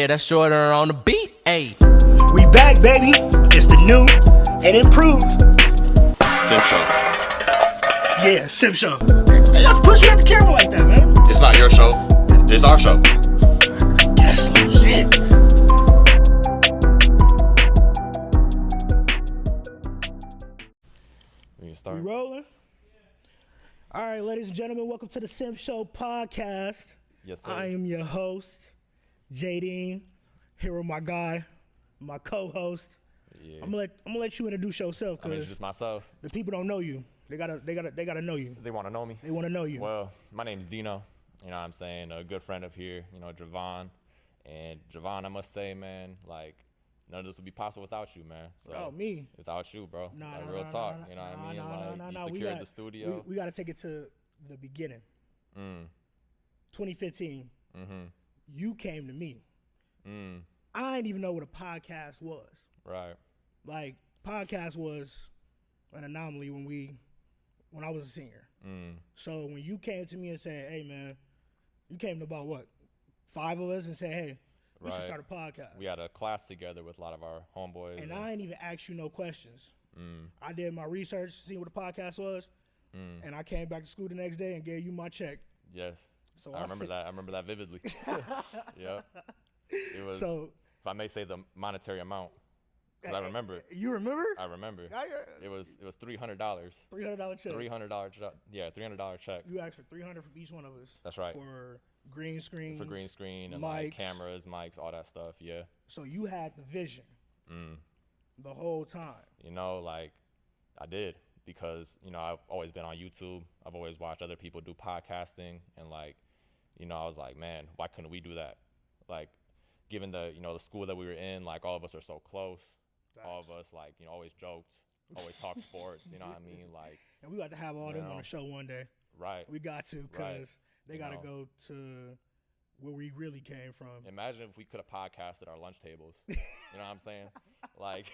Yeah, that's shorter on the beat. Hey, We back, baby. It's the new and improved. Simp show. Yeah, Simp show. Hey, you push me at the camera like that, man. It's not your show. It's our show. That's legit. We can start. We rolling? All right, ladies and gentlemen, welcome to the Simp Show podcast. Yes, sir. I am your host, JD. Here with my guy, my co-host. Yeah. I'm gonna let you introduce yourself, I mean, cause just myself. the people don't know you. They gotta know you. They want to know me. They want to know you. Well, my name's Dino. You know what I'm saying? A good friend up here, Javon. And Javon, I must say, man, like, none of this would be possible without you, man. So, Without me? Without you, bro. Nah, like, nah, real nah, talk. nah, You know what nah, I mean? nah, Like, nah, you we secured got- the studio. We gotta take it to the beginning. 2015. Mm-hmm. You came to me. Mm. I didn't even know what a podcast was. Right. Like, podcast was an anomaly when I was a senior. Mm. So when you came to me and said, hey, man, you came to about, what, 5 of us and said, hey, we should Right. start a podcast. We had a class together with a lot of our homeboys. And I ain't even asked you no questions. Mm. I did my research, see what a podcast was, and I came back to school the next day and gave you my check. Yes. So I remember that. I remember that vividly. Yep. It was, So if I may say, the monetary amount. Because I remember it. you remember? I remember. It was $300. $300 check. $300 check. Yeah, $300 check. You asked for $300 from each one of us. That's right. For green screens. For green screen and mics. like cameras, mics, all that stuff. Yeah. So you had the vision Mm. the whole time. Like I did because I've always been on YouTube. I've always watched other people do podcasting, and like I was like, man, why couldn't we do that? Like, given the the school that we were in, like all of us are so close. All of us, like, always joked, always talk sports, you know what I mean? Like, And we got to have all them on the show one day. right. We got to, because Right. they got to go to where we really came from. Imagine if we could have podcasted our lunch tables. You know what I'm saying? Like,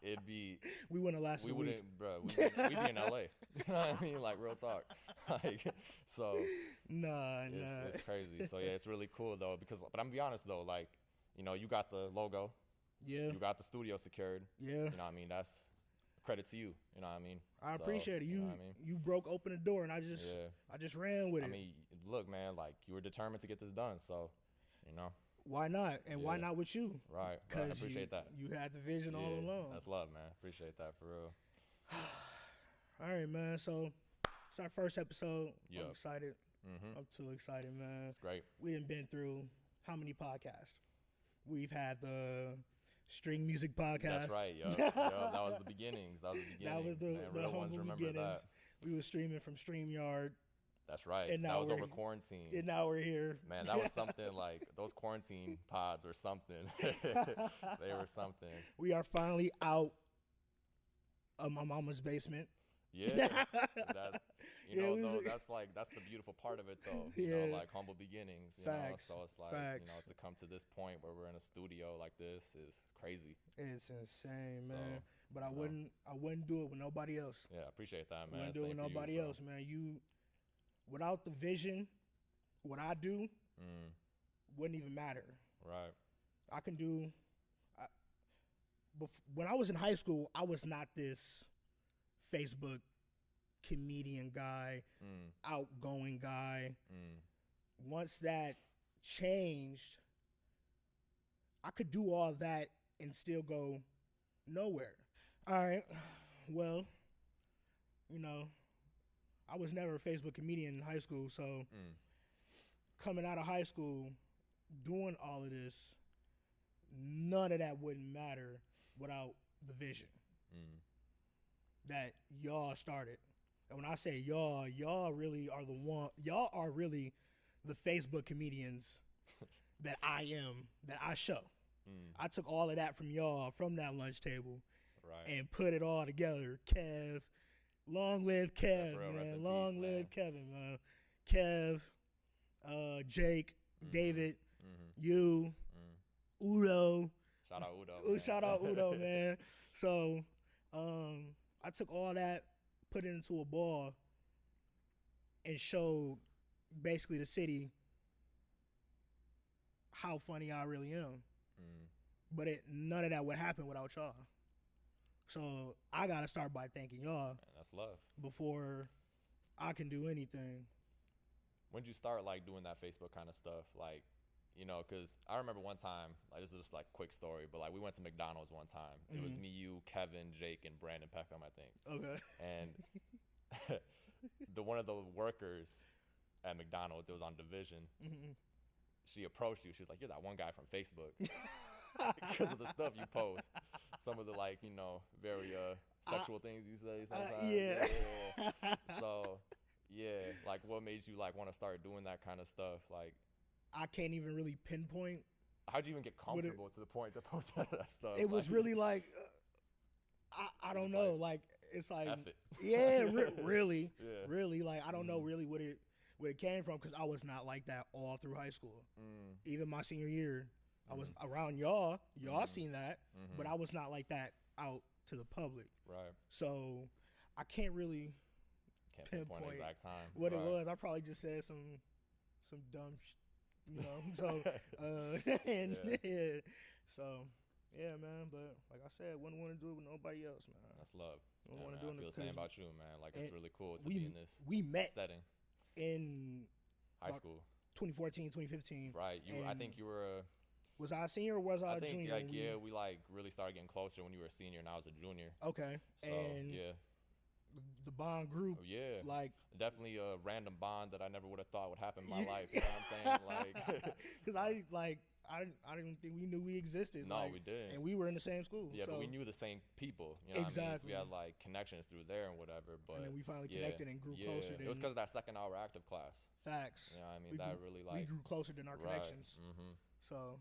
it'd be, We wouldn't have lasted we a week. wouldn't, bro, we'd be in LA. You know what I mean? Like, real talk. Like, so Nah. it's crazy. So, yeah, it's really cool, though, but I'm going to be honest, though, like, you got the logo. Yeah. You got the studio secured. Yeah. You know what I mean? That's credit to you. You know what I mean? I So, appreciate it. you know what I mean? You broke open the door, and I just ran with it. I mean, look, man, like, you were determined to get this done, so, Why not? And why Yeah. not with you? Right. I appreciate that. You had the vision all Yeah, along. that's love, man. Appreciate that, for real. All right, man. So it's our first episode. I'm Yup. excited. Mm-hmm. I'm too excited, man. It's great. We done been through how many podcasts? We've had the String Music Podcast. That's right, yo. That was the beginnings. That was the beginnings. That was the man. Real ones humble remember beginnings. that. We were streaming from StreamYard, That's right. And That now was we're- over quarantine. and now we're here. Man, that was something. Like, those quarantine pods were something. They were something. We are finally out of my mama's basement. Yeah. That, Yeah, we was- though, that's the beautiful part of it, though. Yeah. Like, humble beginnings. Facts. So it's like, Facts. to come to this point where we're in a studio like this is crazy. It's insane, So, man. But I wouldn't do it with nobody else. Yeah, I appreciate that, I man. wouldn't do it with Same to you, nobody bro. else, man. Without the vision, what I do Mm, wouldn't even matter. right. I can do. When I was in high school, I was not this Facebook comedian guy, Mm, outgoing guy. mm, Once that changed, I could do all that and still go nowhere. All right. Well, I was never a Facebook comedian in high school, so mm. coming out of high school, doing all of this, none of that wouldn't matter without the vision Mm. that y'all started. And when I say y'all really are y'all are really the Facebook comedians that I am, that I show. Mm. I took all of that from y'all, from that lunch table, Right. and put it all together. Kev, long live Kev, for real, rest man. in Long peace, live man. Kevin, man. Kev, Jake, David, Mhm. you, Mm. Udo. Shout out Udo. Oh, man. shout out Udo, man. So, I took all that, put it into a ball, and showed basically the city how funny I really am. Mm. But none of that would happen without y'all. So I gotta start by thanking y'all Man, that's love. before I can do anything. When did you start like doing that Facebook kind of stuff? Like, you know, because I remember one time, like this is just like quick story, but like we went to McDonald's one time. It was me, you, Kevin, Jake, and Brandon Peckham, I think. Okay. And one of the workers at McDonald's, it was on Division. She approached you. She was like, "You're that one guy from Facebook," because of the stuff you post. Some of the like, you know, very sexual things you say sometimes. Yeah. So, yeah, like what made you like want to start doing that kind of stuff? Like, I can't even really pinpoint. how'd you even get comfortable to the point to post that stuff? It was really like, I don't know. Like it's like, F it. yeah, really, Yeah. really. Like I don't know really what it came from because I was not like that all through high school. Even my senior year, I was around y'all. Y'all seen that, but I was not like that out to the public. Right. So I can't really Can't pinpoint pinpoint exact time. what it Right. was. I probably just said some dumb, you know. So and yeah. So yeah, man. But like I said, wouldn't want to do it with nobody else, man. That's love. Don't Yeah, wanna man, do I it feel the same 'cause- about you, man. Like it's and really cool to we be in this we met setting. in High about school. 2014, 2015. Right. I and think you were Was I a senior or was I I a think junior? like we like really started getting closer when you were a senior and I was a junior. Okay. So and yeah. the bond group, Oh, yeah. like, Definitely a random bond that I never would have thought would happen in my life. You know what I'm saying? Like because I didn't think we knew we existed. No, like, we didn't. and we were in the same school. Yeah, so, but we knew the same people. You know what I mean? So Exactly. we had like connections through there and whatever. But and then we finally yeah, connected and grew closer. It was because of that second hour active class. Facts. You know what I mean? We That grew, really we like grew closer than our right. connections. So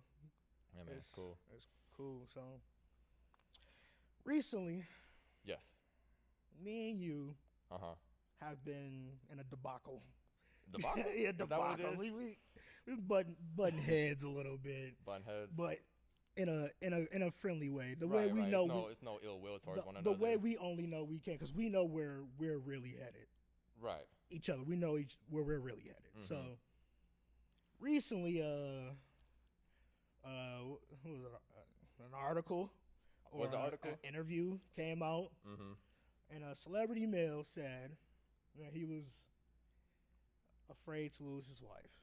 Yeah, man, it's cool. It's cool. So recently, Yes. me and you Uh-huh. have been in a debacle. Debacle? Yeah, Is that what debacle. it is? We button heads a little bit, Bun heads. but in a friendly way. The way right, we right. know It's no ill will towards one the another. way we only know we can, because we know where we're really headed. Right. Each other, we know where we're really headed. So recently, what was it? An article or Was it an article? an interview came out, and a celebrity male said that he was afraid to lose his wife.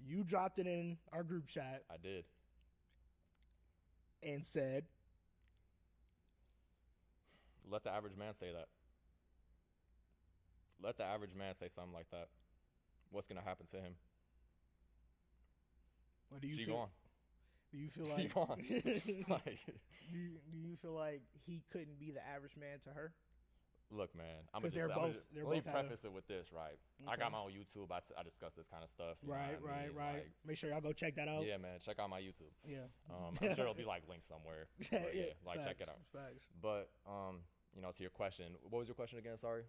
You dropped it in our group chat I did. and said, Let the average man say that. Let the average man say something like that. What's gonna happen to him? "What do you She feel? gone. Do you feel She like gone. Like, do you feel like he couldn't be the average man to her?" look, man. I'm 'Cause gonna they're let me both had a- preface it with this, right? I got my own YouTube. I discuss this kind of stuff. You know Right, what I mean? right. Like, Make sure y'all go check that out. yeah, man. Check out my YouTube. Yeah. I'm sure it'll be like linked somewhere. But yeah, like facts, check it out. Facts. But you know, to your question, what was your question again? Sorry.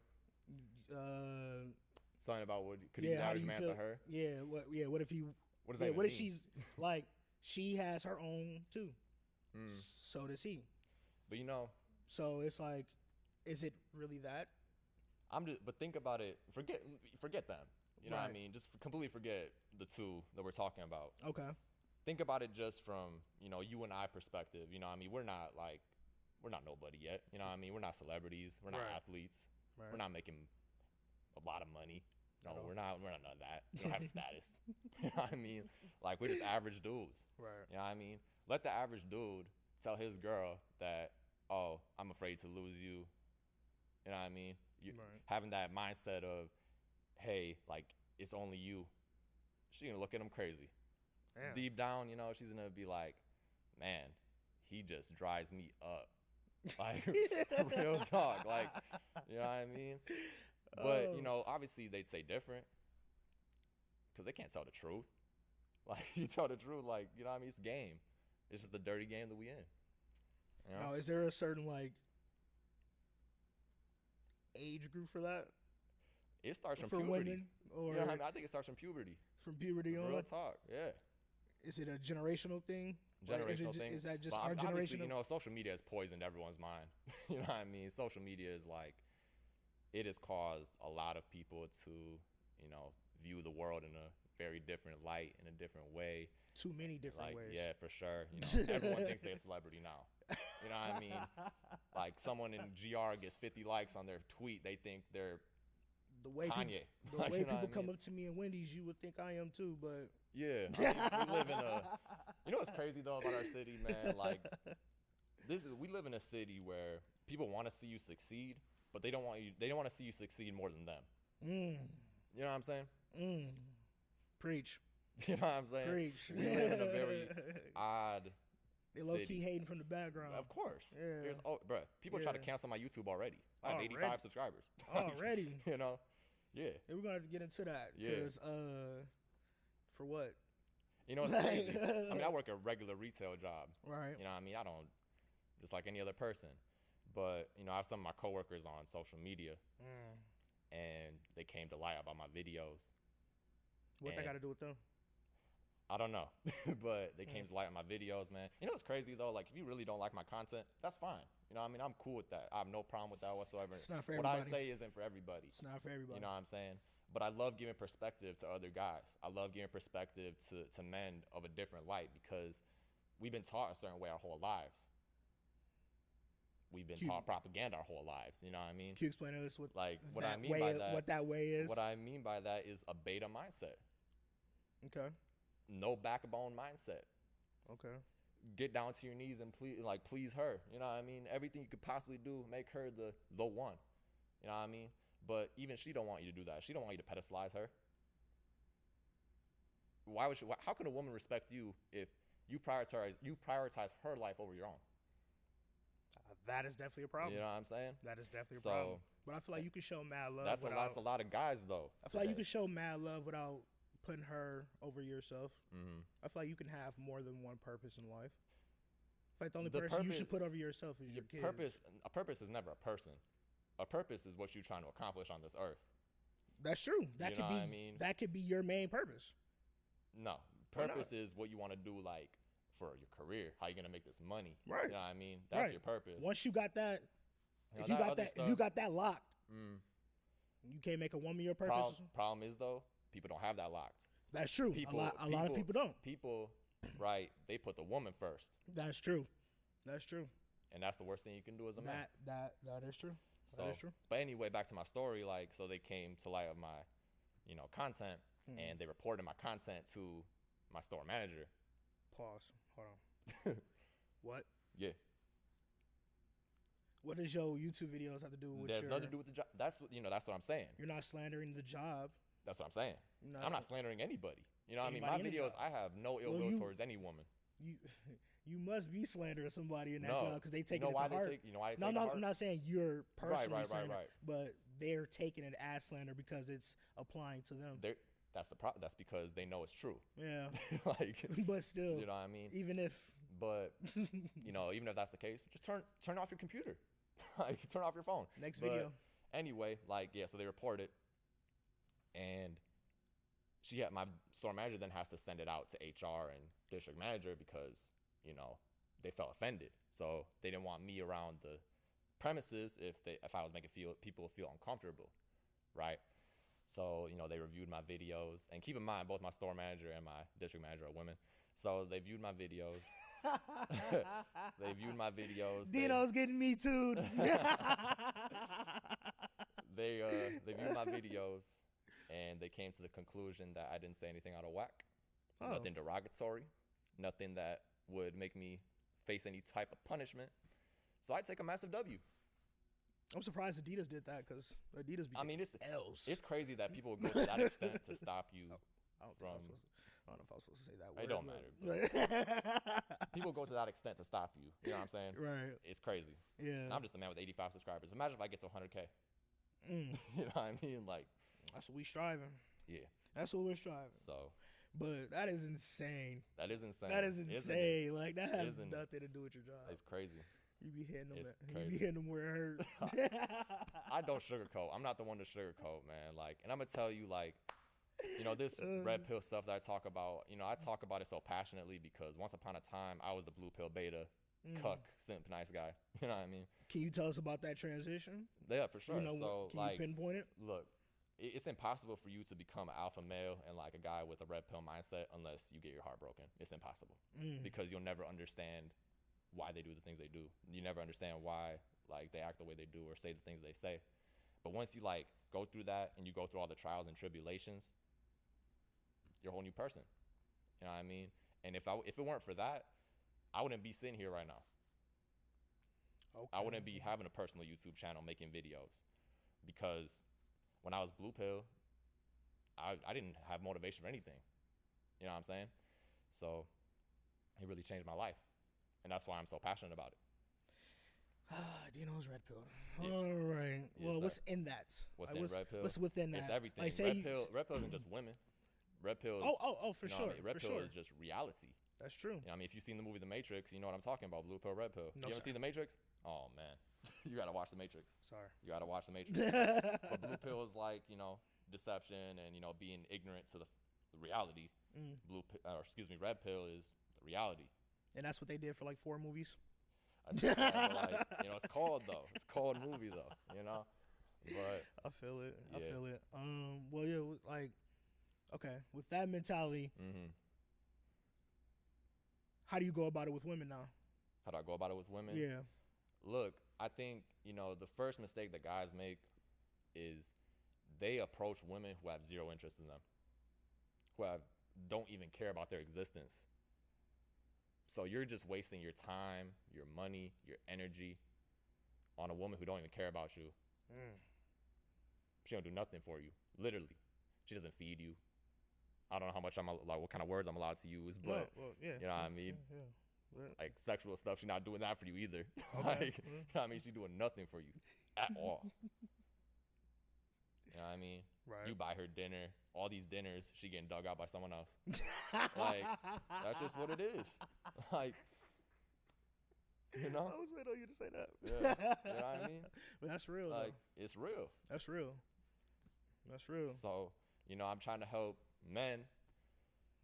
Something about could he be the how do average you man feel? to her? Yeah. What if he? What does that Yeah. even What if mean? she's like? She has her own too. So does he. But you know, So it's like, is it really that? but think about it. Forget them. You know what I Right. mean? Just completely forget the two that we're talking about. Okay. Think about it just from, you know, you and I perspective. You know what I mean? We're not nobody yet. You know what I mean? We're not celebrities. We're not Right. athletes. Right. We're not making a lot of money. No, At all. we're not none of that. We don't have status. You know what I mean? Like, we're just average dudes. Right. You know what I mean? Let the average dude tell his girl that, oh, I'm afraid to lose you. You know what I mean? You Right. having that mindset of, hey, like, it's only you. She's gonna look at him crazy. Damn. Deep down, you know, she's gonna be like, man, he just dries me up. Like, real talk. Like, you know what I mean? But, you know, obviously they'd say different because they can't tell the truth. Like, you tell the truth, like, you know what I mean? It's game. It's just the dirty game that we in. You know? Now, is there a certain like age group for that? It starts from For puberty. women, or You know what I mean? I think it starts from puberty. from puberty on? Real talk, yeah. Is it a generational thing? Or Generational thing. Is that just But our obviously, generation? you know, social media has poisoned everyone's mind. You know what I mean? Social media is like, it has caused a lot of people to, you know, view the world in a very different light in a different way. Too many different Like, ways. yeah, for sure. You know, everyone thinks they're a celebrity now. You know what I mean? Like, someone in GR gets 50 likes on their tweet, they think they're The way Kanye. the Like, way you know people what I come mean? up to me in Wendy's, you would think I am too, but Yeah, I mean, we live in a. You know what's crazy though about our city, man? Like, we live in a city where people want to see you succeed, but they don't want you. They don't want to see you succeed more than them. You know what I'm saying? Preach. You know what I'm saying? Preach. We live in a very odd. They low key city. hating from the background. Of course. Yeah. Bruh, people try to Yeah. cancel my YouTube already. I have Already? 85 subscribers. Already. You know? Yeah. Yeah, we're gonna have to get into that. Yeah. Cause for what? You know, it's crazy. I mean, I work a regular retail job. Right. You know what I mean? I don't, just like any other person. But, you know, I have some of my coworkers on social media, and they came to light about my videos. What that And got to do with them? I don't know. But they came to light on my videos, man. You know what's crazy, though? Like, if you really don't like my content, that's fine. You know what I mean? I'm cool with that. I have no problem with that whatsoever. It's not for what I everybody. say isn't for everybody. It's not for everybody. You know what I'm saying? But I love giving perspective to other guys. I love giving perspective to men of a different light because we've been taught a certain way our whole lives. We've been taught propaganda our whole lives. You know what I mean? Can you explain to us what Like, what that I mean way, by that, what that way is? what I mean by that is a beta mindset. Okay. No backbone mindset. Okay. Get down to your knees and please her. You know what I mean? Everything you could possibly do, make her the one. You know what I mean? But even she don't want you to do that. She don't want you to pedestalize her. Why would she? How can a woman respect you if you prioritize her life over your own? That is definitely a problem. You know what I'm saying? That is definitely a So, problem. But I feel like you can show mad love. That's without, a lot of guys though. I feel like you can show mad love without putting her over yourself. Mm-hmm. I feel like you can have more than one purpose in life. I feel like the only The person you purpose- should put over yourself is your kids. A purpose is never a person. A purpose is what you're trying to accomplish on this earth. That's true. That You could know be. what I mean? That could be your main purpose. No, Why not? purpose is what you want to do, like for your career. How you gonna make this money? Right. You know what I mean? That's Right. your purpose. Once you got that, You know, if you got other that, if you got that locked, Mm. you can't make a woman your purpose. Problem is though, people don't have that locked. That's true. People, a lot of people don't. People, right? They put the woman first, That's true. That's true. and that's the worst thing you can do as a man. That is true. So, That is true. but anyway, back to my story. Like, so they came to light of my, content, and they reported my content to my store manager. Pause. Hold on. What? Yeah, What does your YouTube videos have to do with there's your? nothing to do with the job. That's what That's what I'm saying. You're not slandering the job. That's what I'm saying. You're I'm not slandering anybody. You know what I mean? My Anybody in the videos, job. I have no ill Well, will you- towards any woman. You you must be slandering somebody in that No. job because they take You know it why to heart. you know why they No, take it no, to heart? I'm not saying you're personally right, slandering, right. but they're taking it as slander because it's applying to them. That's because they know it's true. Yeah, Like, but still, you know what I mean? even if But even if that's the case, just turn off your computer. Like, turn off your phone. next But video, anyway, so they reported, and my store manager then has to send it out to HR and district manager because they felt offended. So they didn't want me around the premises if I was making people feel uncomfortable, right? So they reviewed my videos, and keep in mind both my store manager and my district manager are women. So they viewed my videos. They viewed my videos. Dino's getting me too. They viewed my videos, and they came to the conclusion that I didn't say anything out of whack, nothing derogatory, nothing that would make me face any type of punishment. So I take a massive W. I'm surprised Adidas did that because Adidas. I mean, L's. it's crazy that people go to that extent to stop you I don't from. know if I was supposed to say that word. It don't matter. People go to that extent to stop you. You know what I'm saying? Right. It's crazy. Yeah. And I'm just a man with 85 subscribers. Imagine if I get to 100K. You know what I mean? Like, That's what we striving. yeah. That's what we're striving. So But that is insane. that is insane. That is Isn't it? insane. Like that has Isn't it? nothing to do with your job. It's crazy. You be hitting them. It's You crazy. be hitting them where it hurt. I don't sugarcoat. I'm not the one to sugarcoat, man. Like, and I'm gonna tell you, like, this red pill stuff that I talk about. I talk about it so passionately because once upon a time I was the blue pill beta, cuck, simp, nice guy. You know what I mean? Can you tell us about that transition? Yeah, for sure. You know, So, can like, you pinpoint it? look, it's impossible for you to become an alpha male and like a guy with a red pill mindset unless you get your heart broken. It's impossible because you'll never understand why they do the things they do. You never understand why like they act the way they do or say the things they say. But once you like go through that and you go through all the trials and tribulations, you're a whole new person. You know what I mean? And if it weren't for that, I wouldn't be sitting here right now. Okay. I wouldn't be having a personal YouTube channel making videos because when I was blue pill, I didn't have motivation for anything. You know what I'm saying? So it really changed my life. And that's why I'm so passionate about it. Dino's red pill. Yeah. All right. Yes, Well, sir. what's in that? What's Like, in red pill? What's within that? It's everything. Like, say Red pill isn't just women. Red pill is, Oh, for you know sure. what I mean? Red for pill sure. is just reality. That's true. You know what I mean? If you've seen the movie The Matrix, you know what I'm talking about. Blue pill, red pill. No, You sir. ever seen The Matrix? Oh, man. You got to watch The Matrix. Sorry. You got to watch The Matrix. But blue pill is like, you know, deception and, you know, being ignorant to the reality. Red pill is the reality. And that's what they did for like 4 movies. I think that, like, you know, it's called though. It's called movie though, you know? But I feel it. I Yeah. feel it. Well, yeah, like, okay, with that mentality, how do you go about it with women now? how do I go about it with women? Yeah. Look, I think, you know, the first mistake that guys make is they approach women who have zero interest in them, who don't even care about their existence. So you're just wasting your time, your money, your energy on a woman who don't even care about you. She don't do nothing for you, literally. She doesn't feed you. I don't know how much what kind of words I'm allowed to use, but well, yeah. you know what I mean? Yeah. Like sexual stuff, she's not doing that for you either. Okay. Like, you know what I mean? She's doing nothing for you at all. You know what I mean? Right. You buy her dinner, all these dinners, she getting dug out by someone else. Like, that's just what it is. Like, you know? I was waiting on you to say that. Yeah. You know what I mean? But that's real, Like, though. it's real. That's real. That's real. So, you know, I'm trying to help men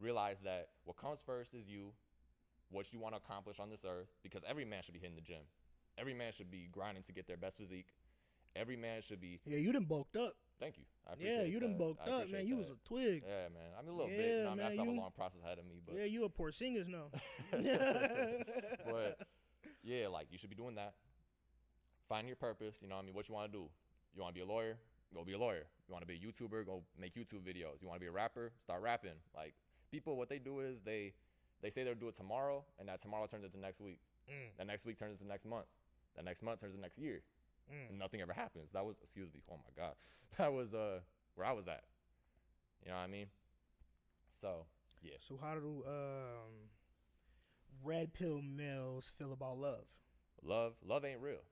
realize that what comes first is you, what you want to accomplish on this earth, because every man should be hitting the gym. Every man should be grinding to get their best physique. Every man should be. Yeah, you done bulked up. Thank you. I Yeah, appreciate you done that. bulked I up, man. appreciate You that. was a twig. Yeah, man. I mean, a little bit. Yeah, You know, I mean, I man, still have you- a long process ahead of me, but Yeah, you a Porzingis now. but yeah, like you should be doing that. Find your purpose. You know what I mean? What you want to do. You want to be a lawyer? Go be a lawyer. You want to be a YouTuber? Go make YouTube videos. You want to be a rapper? Start rapping. Like people, what they do is they say they'll do it tomorrow, and that tomorrow turns into next week. That next week turns into next month. That next month turns into next year. And nothing ever happens. That was, excuse me, oh my God. That was where I was at. You know what I mean? So, yeah. So how do red pill males feel about love? Love ain't real.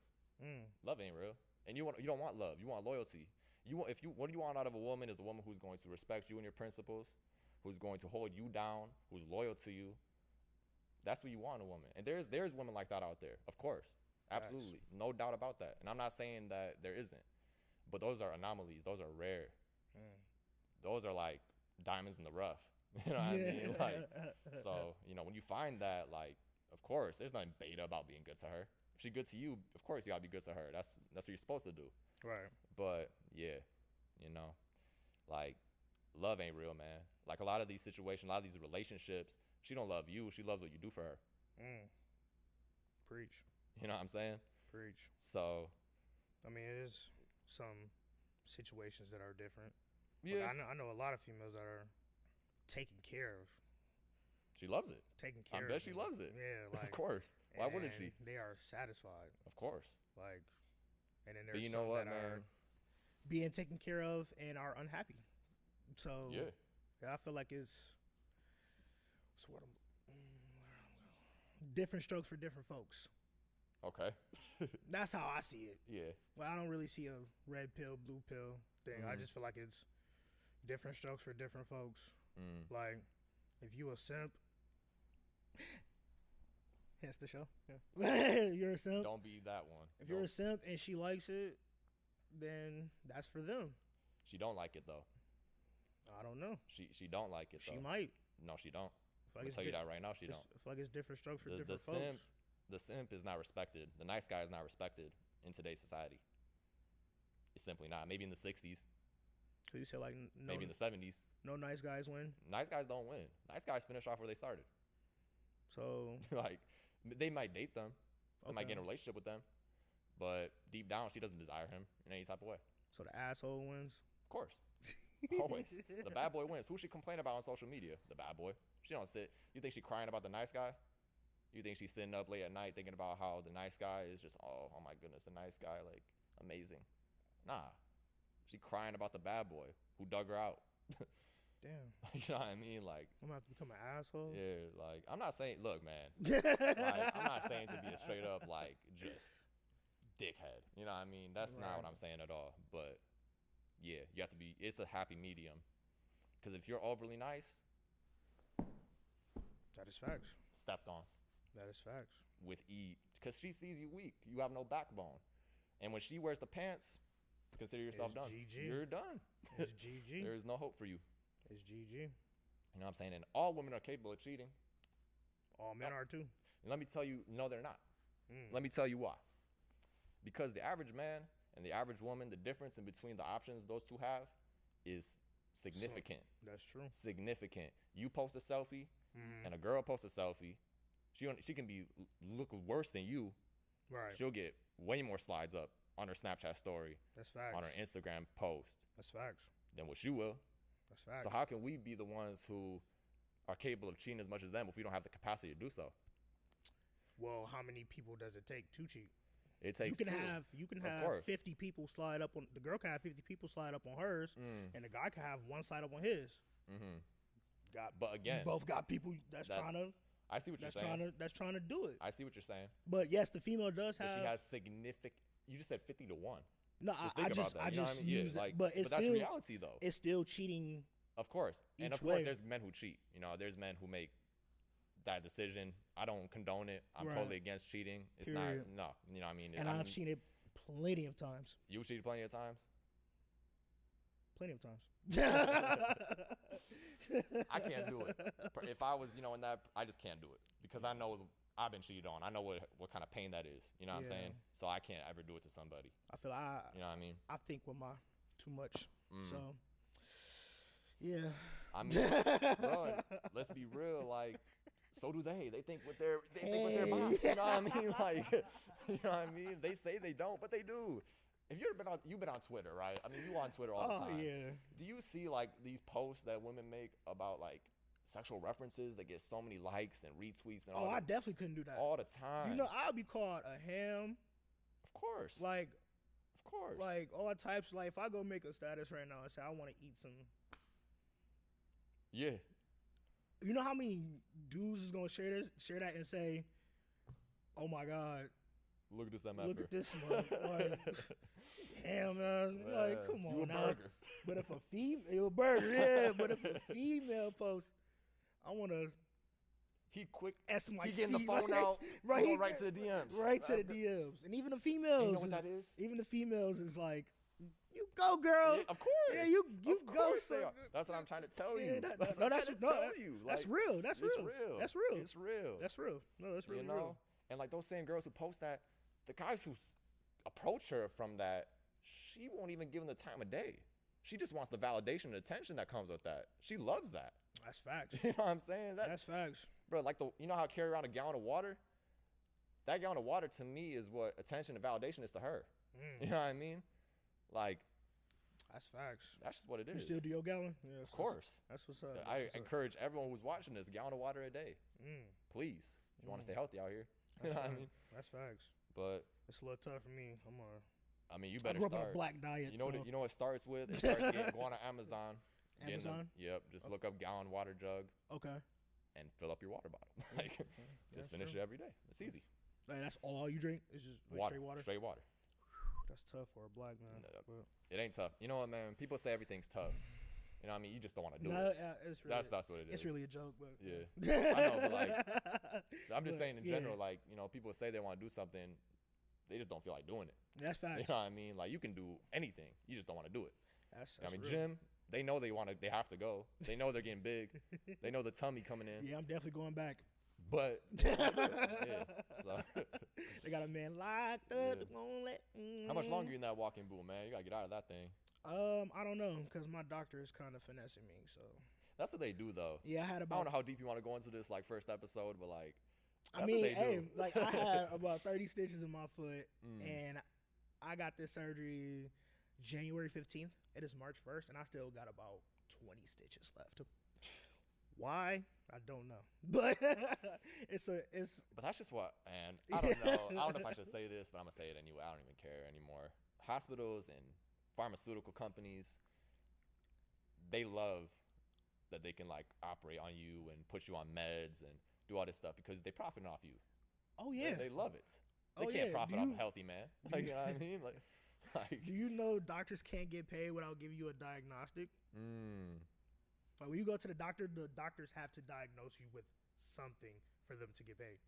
Love ain't real. And you don't want love. You want loyalty. What you want out of a woman is a woman who's going to respect you and your principles, who's going to hold you down, who's loyal to you. That's what you want in a woman. And there's women like that out there, of course. Absolutely. No doubt about that. And I'm not saying that there isn't. But those are anomalies. Those are rare. Those are like diamonds in the rough. You know what I mean? Like, so, you know, when you find that, like, of course, there's nothing beta about being good to her. If she's good to you, of course you gotta be good to her. That's what you're supposed to do. Right. But yeah, you know, like love ain't real, man. Like a lot of these situations, a lot of these relationships, she don't love you. She loves what you do for her. Preach. You know what I'm saying? Preach. So I mean, it is some situations that are different. yeah, Like, I know a lot of females that are taken care of. she loves it. Taken care I of. bet she loves it. Yeah, like Of course. Why wouldn't she? and They are satisfied. Of course. Like, and then But there's you know some what, that are man? being taken care of and are unhappy. So Yeah. I feel like it's what different strokes for different folks. Okay. That's how I see it. Yeah. Well, I don't really see a red pill, blue pill thing. I just feel like it's different strokes for different folks. Like, if you a simp, hence the show. Yeah. You're a simp. Don't be that one. If you're a simp and she likes it, then that's for them. She don't like it though. I don't know. She don't like it though. She might. No, she don't. I feel I'm like gonna tell you that right now. She don't. I feel like it's different strokes for The different simp, folks. the simp is not respected. The nice guy is not respected in today's society. It's simply not. Maybe in the 60s. So you said like no, maybe in the 70s. no nice guys win. Nice guys don't win. Nice guys finish off where they started. So Like, they might date them. They might Okay. get in a relationship with them. But deep down, she doesn't desire him in any type of way. so the asshole wins. Of course. Always. The bad boy wins. Who she complain about on social media? The bad boy. She don't sit. You think she crying about the nice guy? You think she's sitting up late at night thinking about how the nice guy is just, oh my goodness, the nice guy, like, amazing. Nah. She crying about the bad boy who dug her out. Damn. You know what I mean? Like, I'm gonna have to become an asshole. yeah, like, I'm not saying, look, man, like, I'm not saying to be a straight up, like, just dickhead. You know what I mean? That's not what I'm saying at all. But, yeah, you have to be, it's a happy medium. Because if you're overly nice, That is facts. stepped on That is facts. with ease. Because she sees you weak. You have no backbone. And when she wears the pants, consider yourself It's done. GG. You're done. It's GG. There is no hope for you. It's GG. You know what I'm saying? And all women are capable of cheating. All men are too. And let me tell you, no, they're not. Mm. Let me tell you why. Because the average man and the average woman, the difference in between the options those two have is significant. That's true. Significant. You post a selfie Mm. and a girl posts a selfie. She can be look worse than you. Right. She'll get way more slides up on her Snapchat story, That's facts. on her Instagram post That's facts. than what you will. That's facts. So how can we be the ones who are capable of cheating as much as them if we don't have the capacity to do so? Well, how many people does it take to cheat? It takes You can two. have Of course. 50 people slide up on the girl can have 50 people slide up on hers, Mm. and the guy can have one slide up on his. Mm-hmm. But again, you both got people that's that- trying to I see what you're saying. that's trying to do it. I see what you're saying. But yes, the female does But have. she has significant. You just said 50 to 1. No, Just I think just about that. I You know what just I mean? Yeah, use that, like, but it's that's still reality though. it's still cheating. Of course. And each of course, way. there's men who cheat. You know, there's men who make that decision. I don't condone it. I'm Right. totally against cheating. It's Period. not, no. You know what I mean? And I've cheated plenty of times. You cheated plenty of times? Plenty of times. I can't do it. If I was, in that, I just can't do it. Because I know I've been cheated on. I know what kind of pain that is. You know what I'm Yeah. saying? So I can't ever do it to somebody. I feel You know what I mean? I think with my too much. Mm. So yeah. I mean, bro, let's be real. Like, so do they. They think with their box. You know what I mean? Like, you know what I mean? They say they don't, but they do. If you've been on Twitter, right? I mean, you on Twitter all the Oh time. yeah. Do you see like these posts that women make about like sexual references that get so many likes and retweets and Oh, all, I definitely couldn't do that. all the time? You know, I'll be called a ham. of course, Like all types. Like if I go make a status right now and say I want to eat some. yeah. You know how many dudes is gonna share that and say, "Oh my God, Look at this MF. look at this one." Like, damn, man. Like, come You on a now. burger. But if a female burger, yeah. But if a female post, I want to He quick. SMYC. He getting the phone right? out. Right, Going he right get- to the DMs. Right to the DMs, and even the And females. you know what that is? Even the females is like, "You go, girl." Yeah, of course. Yeah, you Of go. course they son. are. That's what I'm trying to tell Yeah, you. that- That's no, what I'm that's trying to no, tell you. that's Like, real. That's it's real. real. That's real. It's real. That's real. No, that's really you know? real. And like those same girls who post that, the guys who approach her from that, she won't even give them the time of day. She just wants the validation and attention that comes with that. She loves that. That's facts. You know what I'm saying? That's facts. Bro, like you know how I carry around a gallon of water? That gallon of water to me is what attention and validation is to her. You know what I mean? Like, That's facts. that's just what it is. You still do your gallon? Yeah, Of course. That's what's up. That's I what's up. encourage everyone who's watching this, a gallon of water a day. Please. If you want to stay healthy out here. You know what I mean? That's facts. But It's a little tough for me. I'm on. I mean, you I better grew up on start. a black diet. You know so. what? You know what it starts with? It starts going on Amazon. getting them- Amazon? Yep. Just look up gallon water jug Okay. and fill up your water bottle. Like, That's just finish true. it every day. It's easy. Like, that's all you drink? It's just like, Water. straight water? Straight water. That's tough for a black man. No, But- It ain't tough. You know what, man? People say everything's tough. You know what I mean? You just don't want to do No, it. it's really, That's what it is. it's really a joke, but Yeah. I know, but like, I'm just But, saying in yeah. general, like, people say they want to do something, they just don't feel like doing it. that's facts. You know what I mean? Like, you can do anything. You just don't want to do it. That's I mean, real. gym, they know they have to go. They know they're getting big. They know the tummy coming in. Yeah, I'm definitely going back. But, yeah. So, They got a man locked up. Yeah. Won't let, how much longer you in that walking boot, man? You got to get out of that thing. I don't know, because my doctor is kind of finessing me. So That's what they do, though. yeah, I I don't know about. how deep you want to go into this, like, first episode, but, like, I that's mean, what they hey, do. like I had about 30 stitches in my foot, Mm. and I got this surgery January 15th. It is March 1st, and I still got about 20 stitches left. Why? I don't know, but it's. But that's just what, and I don't know. I don't know if I should say this, but I'm gonna say it anyway. I don't even care anymore. Hospitals and pharmaceutical companies, they love that they can like operate on you and put you on meds and do all this stuff because they profit off you. Oh yeah, They love it. They Oh, can't yeah. profit Do off you- a healthy man. Like, you know what I mean? Like, Do you know doctors can't get paid without giving you a diagnostic? mm, Like when you go to the doctors have to diagnose you with something for them to get paid,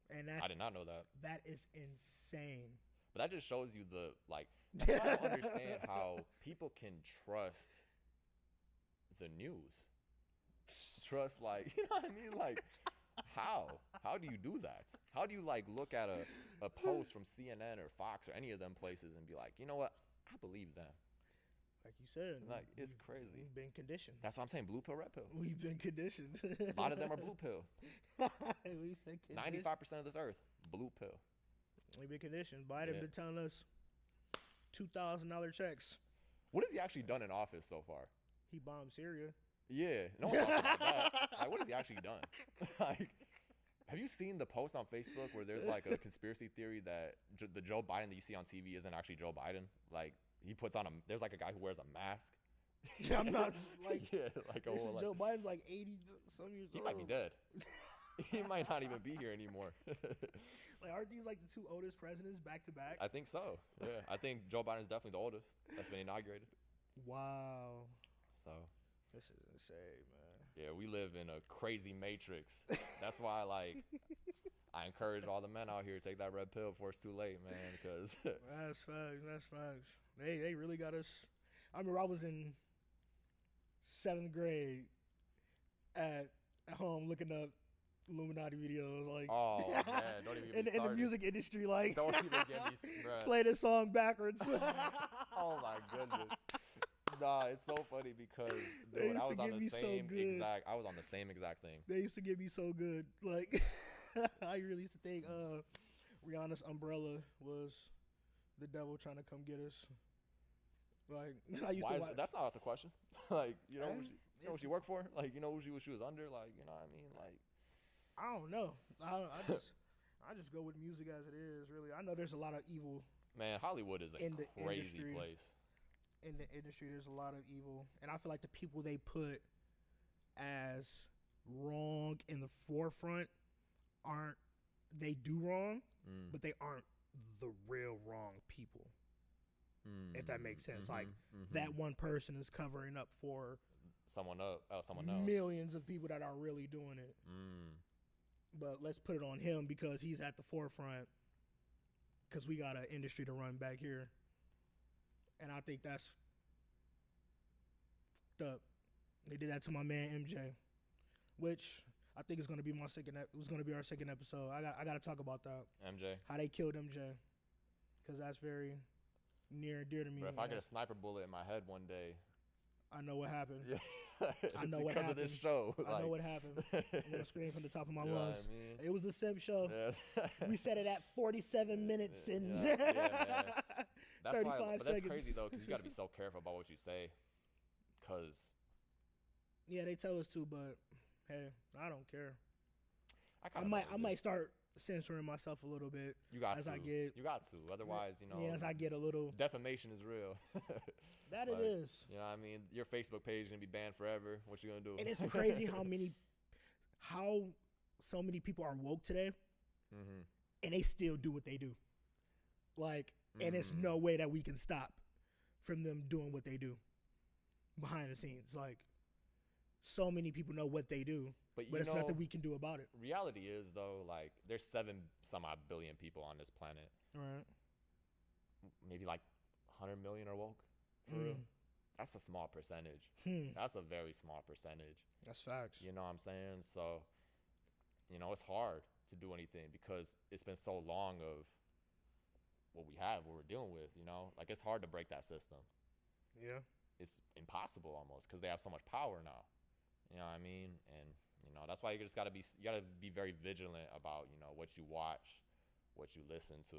and I did not know that. that is insane. But that just shows you the like. That's why I don't understand how people can trust the news. Trust, like, you know what I mean? Like, how do you do that? How do you like look at a post from CNN or Fox or any of them places and be like, you know what? I believe them. Like you said, Like, it's crazy. We've been conditioned. That's why I'm saying blue pill, red pill. We've been conditioned. A lot of them are blue pill. We've been conditioned. 95% of this earth, blue pill. We've been conditioned. Biden Yeah. been telling us $2,000 checks. What has he actually done in office so far? He bombed Syria. Yeah, no one talks about that. Like, what has he actually done? Like, have you seen the post on Facebook where there's like a conspiracy theory that the Joe Biden that you see on TV isn't actually Joe Biden? Like, he puts on there's like a guy who wears a mask. I'm not like. Yeah, like a This whole, is Joe Biden's like 80 some years he old. might be dead. He might not even be here anymore. Like, aren't these like the two oldest presidents back to back? I think so. Yeah, I think Joe Biden's definitely the oldest that's been inaugurated. Wow. So, This is insane, man. yeah, we live in a crazy matrix. That's why, like, I encourage all the men out here to take that red pill before it's too late, man, because That's facts. That's facts. They really got us. I remember I was in 7th grade at home looking up Illuminati videos, like oh man, don't even get me in the started. music industry, like Don't even get me, bruh. play this song backwards. Oh my goodness. Nah, it's so funny because They dude, used I to was on get the me so same good. exact. I was on the same exact thing. They used to get me so good. Like I really used to think Rihanna's umbrella was the devil trying to come get us. Like I used Why to is, watch. that's not out the question. Like, you know, Um, you know what she worked for? Like, you know what she was under? Like, you know what I mean? Like, I don't know. I just go with music as it is. Really, I know there's a lot of evil man, Hollywood is a In the crazy industry. place. in the industry. There's a lot of evil, and I feel like the people they put as wrong in the forefront aren't. They do wrong, but they aren't the real wrong people. If that makes sense, like that one person is covering up for Someone else. Someone else. millions of people that are really doing it. But let's put it on him because he's at the forefront. Because we got an industry to run back here, and I think that's up. They did that to my man MJ, which I think is gonna be my second. It was gonna be our second episode. I got to talk about that. MJ. How they killed MJ, because that's very near and dear to me. Bro, if I get a sniper bullet in my head one day, I know what happened. yeah, I it's know what because of this show. I know what happened. I'm gonna scream from the top of my You know what I lungs. mean? It was the Simp show. Yeah. We said it at 47 minutes and Yeah, man. That's 35 why, but that's seconds. crazy though, because you got to be so careful about what you say, because Yeah, they tell us to, but hey, I don't care. I might start censoring myself a little bit You got as to. I get. You got to. Otherwise, you know. Yeah, as I get a little. defamation is real. That Like, it is. You know what I mean? Your Facebook page is gonna be banned forever. What you gonna do? And it's crazy how so many people are woke today, and they still do what they do. Like, and it's no way that we can stop from them doing what they do behind the scenes. Like, so many people know what they do, But but you it's know, nothing we can do about it. reality is though, like there's 7 some odd billion people on this planet. Right? Maybe like 100 million are woke. For real. That's a small percentage. That's a very small percentage. That's facts. You know what I'm saying? So, you know, it's hard to do anything because it's been so long of what we have, what we're dealing with. You know, like it's hard to break that system. Yeah. It's impossible almost because they have so much power now. You know what I mean? And you know that's why you just gotta be very vigilant about what you watch, what you listen to,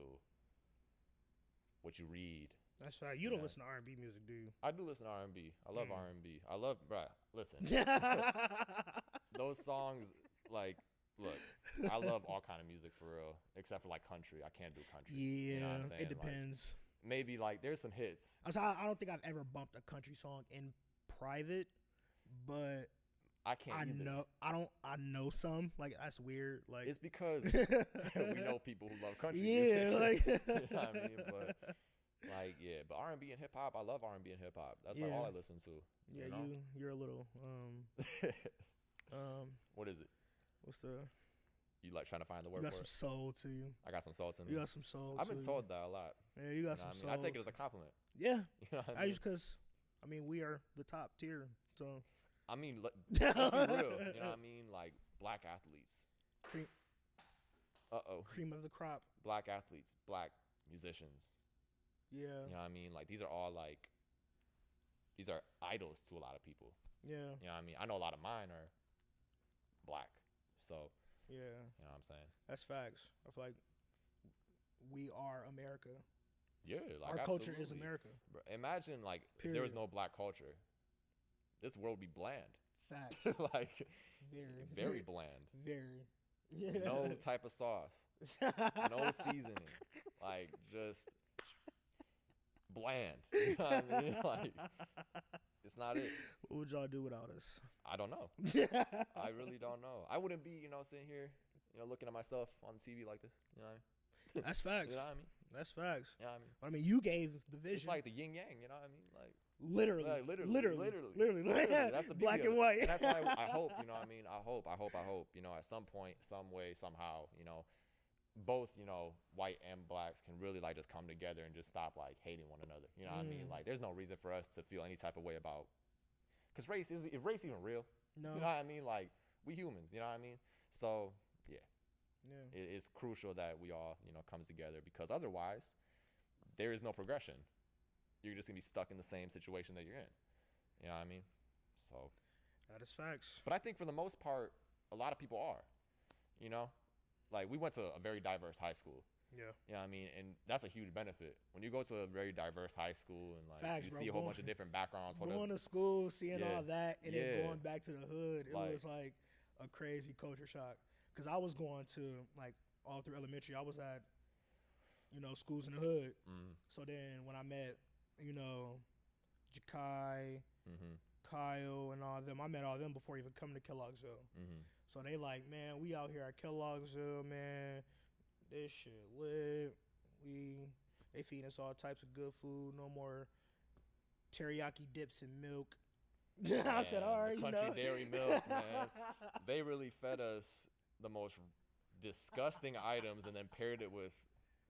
what you read. That's right. You don't listen to R&B music, do you? I do listen to R&B. I love R&B. I love, bruh, listen. Those songs, like, look, I love all kind of music for real, except for like country. I can't do country. Yeah, you know what I'm saying? it depends. Like, maybe like there's some hits. I don't think I've ever bumped a country song in private, but I can't. I know some. Like that's weird. Like it's because we know people who love country music. Like you know what I mean? But like but R&B and hip hop, I love R&B and hip hop. That's like all I listen to. Yeah, you know? you're a little what is it? What's the? You like trying to find the word You got for some it? soul to you. I got some soul to me. You got some soul. I've been told that a lot. Yeah, you got some soul. I take it as a compliment. Yeah, you know what I mean? just because we are the top tier. So I mean, let's be real. You know what I mean? Like black athletes. Cream. Cream of the crop. Black athletes, black musicians. Yeah. You know what I mean? Like these are all like, these are idols to a lot of people. Yeah. You know what I mean? I know a lot of mine are black. So, yeah. You know what I'm saying? That's facts. I feel like we are America. Yeah. Like our culture is America. Imagine like if there was no black culture, this world would be bland. Facts. Like very bland. Very. Yeah. No type of sauce. No seasoning. Like just bland. You know what I mean? Like it's not it. What would y'all do without us? I don't know. I really don't know. I wouldn't be, sitting here, looking at myself on TV like this. You know what I mean? That's facts. You know what I mean? That's facts. You know what I mean? I mean, you gave the vision. It's like the yin yang. You know what I mean? Like literally. That's the black beauty and white. And that's why I hope. You know what I mean? I hope. At some point, some way, somehow, both white and blacks can really like just come together and just stop like hating one another. You know what I mean? Like there's no reason for us to feel any type of way about, because race is even real? No. You know what I mean? Like we humans. You know what I mean? So yeah. It's crucial that we all come together, because otherwise there is no progression. You're just gonna be stuck in the same situation that you're in. You know what I mean? So that is facts. But I think for the most part, a lot of people are. Like we went to a very diverse high school. Yeah. You know what I mean? And that's a huge benefit. When you go to a very diverse high school and like facts, you bro. see a whole bunch of different backgrounds. Going to school, seeing all that, and then going back to the hood, it was like a crazy culture shock. Because I was going to like all through elementary, I was at schools in the hood. So then when I met Jakai, Kyle, and all them, I met all them before even coming to Kellogg'sville. So they like, man, we out here at Kellogg'sville, man. This shit lit. They feed us all types of good food. No more teriyaki dips and milk. I said, all right, country dairy milk, man. They really fed us the most disgusting items and then paired it with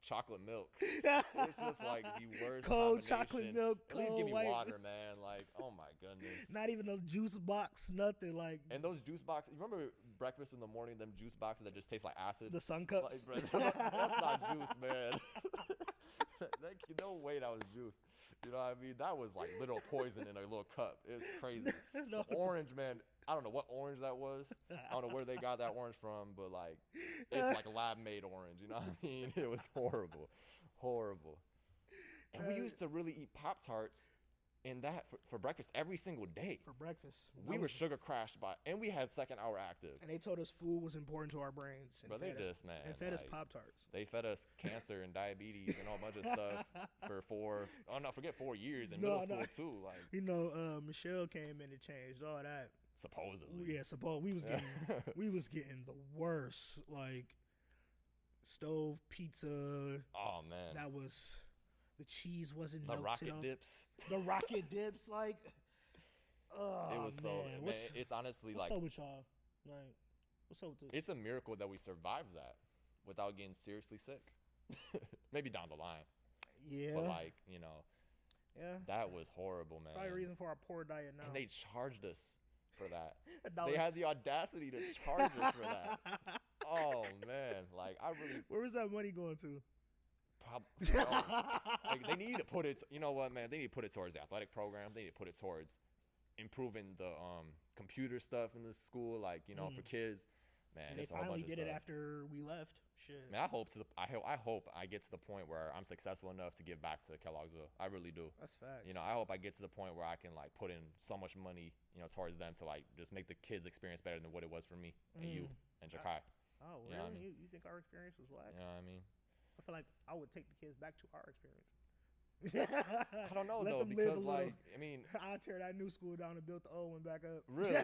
chocolate milk. It's just like the worst cold combination. Chocolate milk, At least cold give me white. water, man. Like, oh my goodness. Not even a juice box, nothing. Like, and those juice boxes, you remember breakfast in the morning, them juice boxes that just taste like acid? the Sun Cups. Like, bro, that's not juice, man. No way that was juice. You know what I mean? That was like literal poison in a little cup. It was crazy. No. The orange, man. I don't know what orange that was. I don't know where they got that orange from, but like, it's like lab-made orange. You know what I mean? It was horrible, horrible. And we used to really eat Pop-Tarts in that for breakfast every single day. For breakfast. We were sugar crashed by, and we had second hour active. And they told us food was important to our brains. And But they just, man. And fed us like, Pop-Tarts. They fed us cancer and diabetes and a whole bunch of stuff for 4 years in middle school too. Like, Michelle came in and changed all that. Supposedly. Yeah, we was getting the worst, like stove pizza. Oh man. That was, the cheese wasn't The melted rocket off. dips. The rocket dips, like, oh It was so, man, it's honestly what's like, up with y'all? Like, what's up with this? it's a miracle that we survived that without getting seriously sick. Maybe down the line. Yeah. But like, yeah. that was horrible, man. Probably a reason for our poor diet now. And they charged us for that. $1. They had the audacity to charge us for that. Oh man, like I really. Where was that money going to? Like they need to put it. You know what, man? They need to put it towards the athletic program. They need to put it towards improving the computer stuff in the school, like for kids. Man, And they it's a whole finally bunch of did it stuff. after we left. Shit. Man, I hope I get to the point where I'm successful enough to give back to Kellogg'sville. I really do. That's facts. I hope I get to the point where I can like put in so much money, towards them to like just make the kids' experience better than what it was for me and you and Jakai. Oh, You know what I really? mean? You think our experience was whack? You know what I mean? I feel like I would take the kids back to our experience. I don't know Let though, them live a because little. like I'll tear that new school down and build the old one back up. really,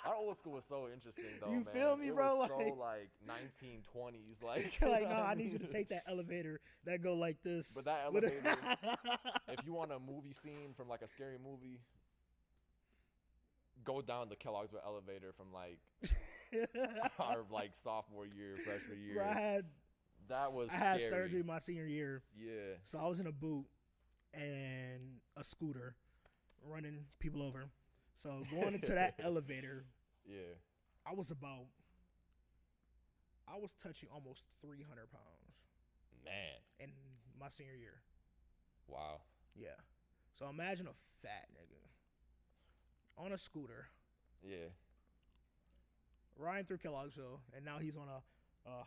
our old school was so interesting though. You man. feel me, it bro? Was so Like- like 1920s, like Like, no, I need you to take that elevator that go like this. But that with elevator, if you want a movie scene from like a scary movie, go down the Kellogg'sville elevator from like our like sophomore year, freshman year. Bro, That was I had scary. surgery my senior year. Yeah. So I was in a boot and a scooter running people over. So going into that elevator, Yeah. I was touching almost 300 pounds Man. in my senior year. Wow. Yeah. So imagine a fat nigga on a scooter Yeah. riding through Kellogg'sville, and now he's on a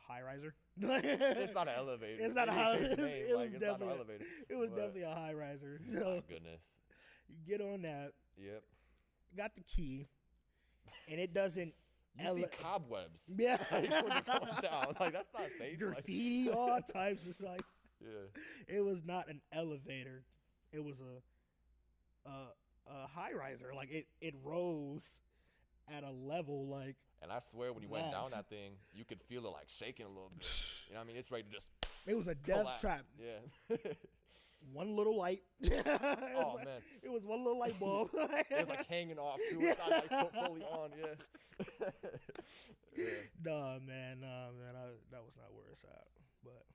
high riser. It's not an elevator. It's not a They high. changed the name, It like, was it's not an definitely. elevator. It was But- definitely a high riser. My So goodness. you get on that, Yep. got the key, and it doesn't. You see cobwebs. Yeah. Like, when you're going down. Like, that's not safe. Like, Graffiti, all types of like. yeah. It was not an elevator. It was a high riser. Like it rose at a level like. And I swear, when you went down That's- that thing, you could feel it like shaking a little bit. You know what I mean? It's ready to just It was a death collapse. trap. Yeah. One little light. Oh, man. It was one little light bulb. It was like hanging off too. It's not like fully on. Yeah. Yeah. Nah, man. That was not where it's at. But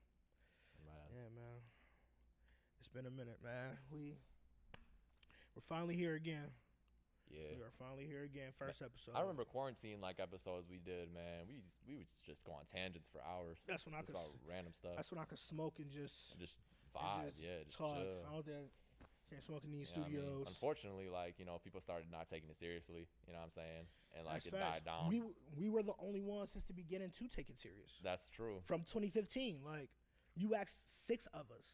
Man. yeah, man. It's been a minute, man. We're finally here again. Yeah. We are finally here again. First episode. I remember quarantine like episodes we did, man. We would just go on tangents for hours. That's when I Just could. about random stuff. That's when I could smoke and just Vibe, just yeah, just talk. chill. I don't think can't smoke in these You know what I mean? studios. Unfortunately, like, people started not taking it seriously. You know what I'm saying? And like That's it facts. died down. We were the only ones since the beginning to take it serious. That's true. From 2015, like you asked 6 of us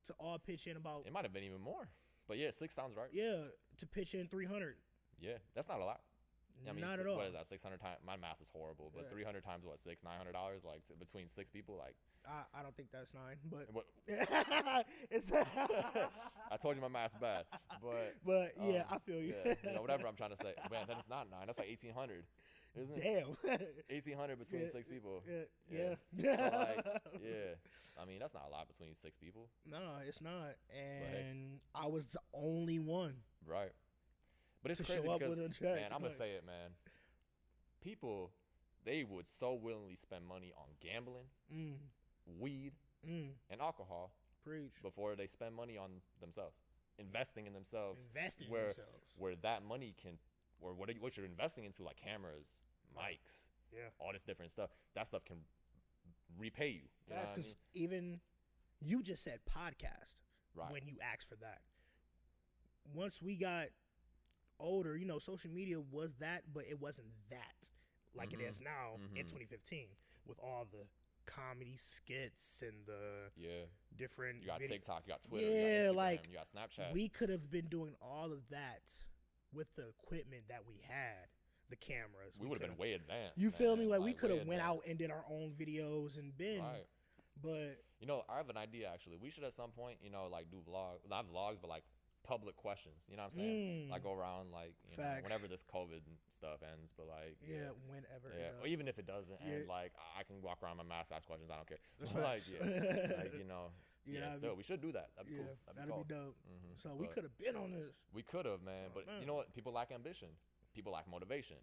to all pitch in about It might have been even more. But yeah, 6 sounds right. to pitch in 300. Yeah, that's not a lot. I mean, Not at all. What is that? 600 times? My math is horrible, but Yeah. 300 times what? $900? Like between 6 people, like. I don't think that's 9, but What? it's I told you my math's bad, but yeah, I feel you. Yeah, whatever I'm trying to say. Man, then it's not 9. That's like 1,800, isn't it? Damn. 1,800 between Yeah. 6 people. Yeah. So, like, yeah. I mean, that's not a lot between 6 people, No, it's not. hey. And I was the only one. right? But it's To crazy show up because, with a check, man, I'm gonna like- say it, man. People, they would so willingly spend money on gambling, weed, and alcohol Preach. before they spend money on themselves, investing in themselves. Investing in where themselves. where that money can, or what you're investing into, like cameras, mics, Yeah. all this different stuff. That stuff can repay you. You know That's what I because mean? even you just said podcast Right. when you asked for that. Once we got older, social media was that, but it wasn't that like it is now in 2015 with all the comedy skits and the Yeah. different You got video- TikTok, you got Twitter, Yeah, you got Instagram, like, you got Snapchat. We could have been doing all of that with the equipment that we had, the cameras. We would have been coulda- way advanced. You feel me? man. Like we could way have went out advanced. and did our own videos and been, Right. but I have an idea actually. We should at some point, like do vlogs, not vlogs, but like public questions. You know what I'm saying? Like go around, like Facts. whenever this COVID stuff ends. But like, yeah, whenever. yeah. It Or does. even if it doesn't Yeah. end, like I can walk around my mask, ask questions. I don't care. That's But, like, facts. yeah, like Yeah, that'd Still, be- we should do that. That'd be Yeah, cool. that'd cool. be dope. Mhm. So we But- could have been on this. We could have, man. But man. you know what? People lack ambition. People lack motivation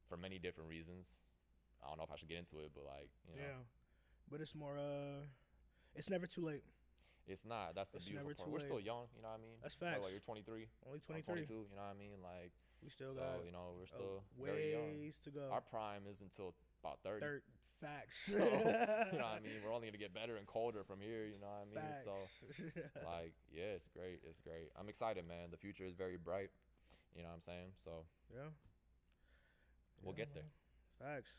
for many different reasons. I don't know if I should get into it, but like, Yeah, but it's more. It's never too late. it's not. That's the It's beautiful never part. too We're late. still young, you know what I mean? That's Like, facts. what, you're 23, Only I'm 23. 22, you know what I mean? Like, We still so, got we're still very young. ways to go. Our prime is until about 30. Facts. So, you know what I mean? We're only going to get better and colder from here, you know what I mean? Facts. So, like, yeah, it's great. It's great. I'm excited, man. The future is very bright. You know what I'm saying? So, yeah. We'll get there. Facts.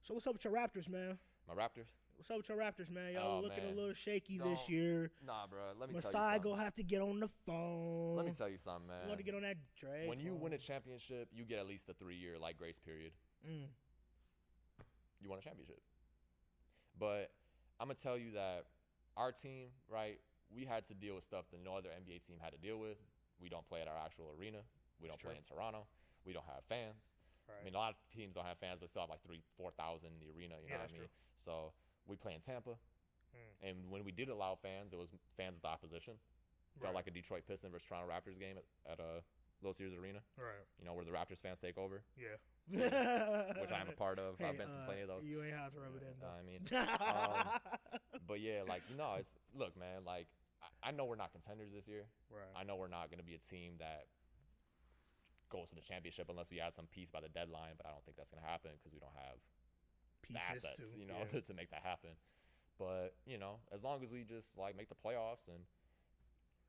So what's up with your Raptors, man? My Raptors? What's up with your Raptors, man? Y'all looking man. a little shaky this year. Nah, bro. Let me tell you Masai something. gonna have to get on the phone. Let me tell you something, man. You want to get on that Drake? When you win a championship, you get at least a 3-year like grace period. You won a championship. But I'm gonna tell you that our team, right? We had to deal with stuff that no other NBA team had to deal with. We don't play at our actual arena. We don't play in Toronto. We don't have fans. Right. I mean, a lot of teams don't have fans, but still have like 3,000-4,000 in the arena. You know what I mean? True. So we play in Tampa, and when we did allow fans, it was fans of the opposition. Felt like a Detroit Pistons versus Toronto Raptors game at Los Angeles Arena. Right. You know, where the Raptors fans take over. Yeah. Which I'm a part of. I've been to plenty of those. You ain't have to rub it in, though. I mean, but yeah, like, no, it's look, man. Like, I know we're not contenders this year. Right. I know we're not going to be a team that goes to the championship unless we add some piece by the deadline. But I don't think that's going to happen because we don't have the Pieces assets, to, you know, to make that happen. But you know, as long as we just like make the playoffs and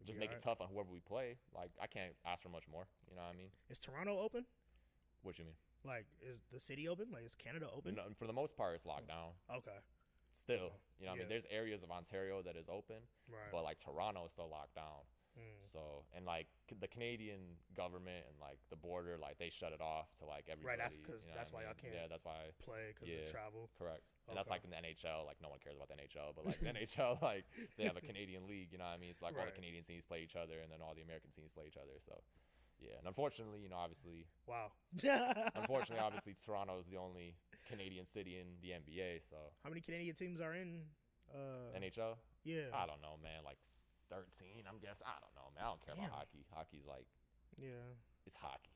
just make it tough on whoever we play, like I can't ask for much more. You know what I mean? Is Toronto open? What you mean? Like, is the city open? Like, is Canada open? No, for the most part, it's locked down. Okay. Still, you know what I mean? There's areas of Ontario that is open, Right. but like Toronto is still locked down. So, and like the Canadian government and like the border, like they shut it off to like everybody. Right, that's because that's why y'all can't. Yeah, that's why. Play because of the travel. Correct. And that's like in the NHL. Like no one cares about the NHL, but like the NHL, like they have a Canadian league. You know what I mean? It's like all the Canadian teams play each other, and then all the American teams play each other. So, yeah. And unfortunately, you know, obviously. Wow. Unfortunately, obviously, Toronto is the only Canadian city in the NBA. So. How many Canadian teams are in NHL? Yeah. I don't know, man. Like 13, I'm guessing. I don't know, man. I don't care about hockey. Hockey's like, it's hockey.